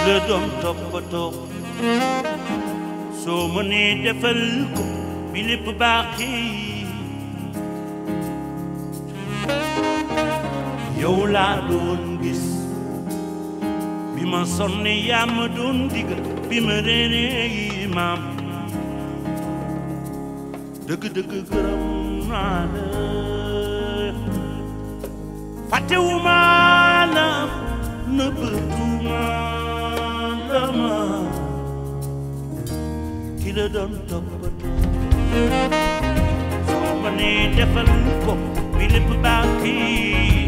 la doon toppatoo soo mënee defal ko bi lépp baaxee yow laa doon gis bi ma sonne yaa ma doon digal bi ma réeree maam dëgg-dëgg gërëm naa la fàttewuma la nëbbatuuma la ma ki la doon toppatoo soo mënee defal ko bi lépp baaxee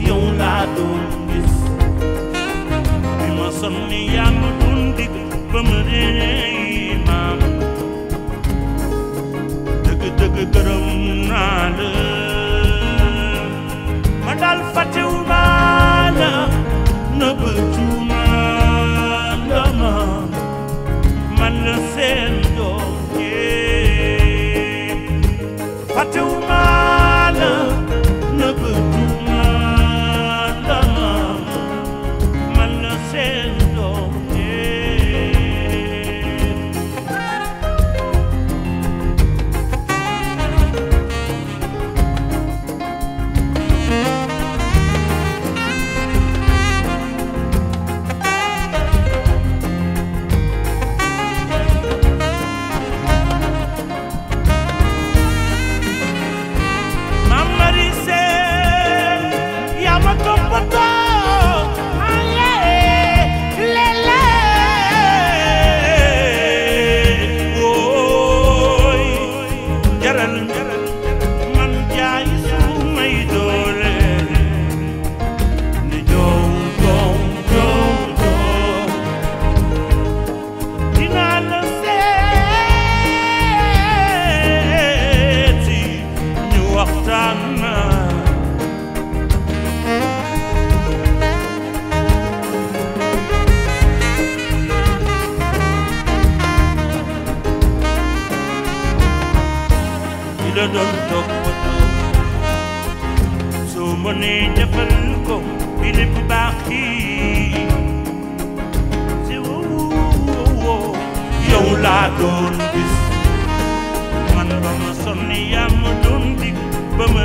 yow laa doon gis bi ma sonne yaa ma doon digal ba ma réeree maam dëgg-dëgg gërëm naa la ma daal fàttewuma la nëbbatuuma la ma man la seen doom jee fàttewuma la nëbbatuuma la ma man la seen doom la doon toppatoo soo mënee defal ko bi lépp baaxee si yow laa doon gis man ba ma sonne yaa ma doon dig ba ma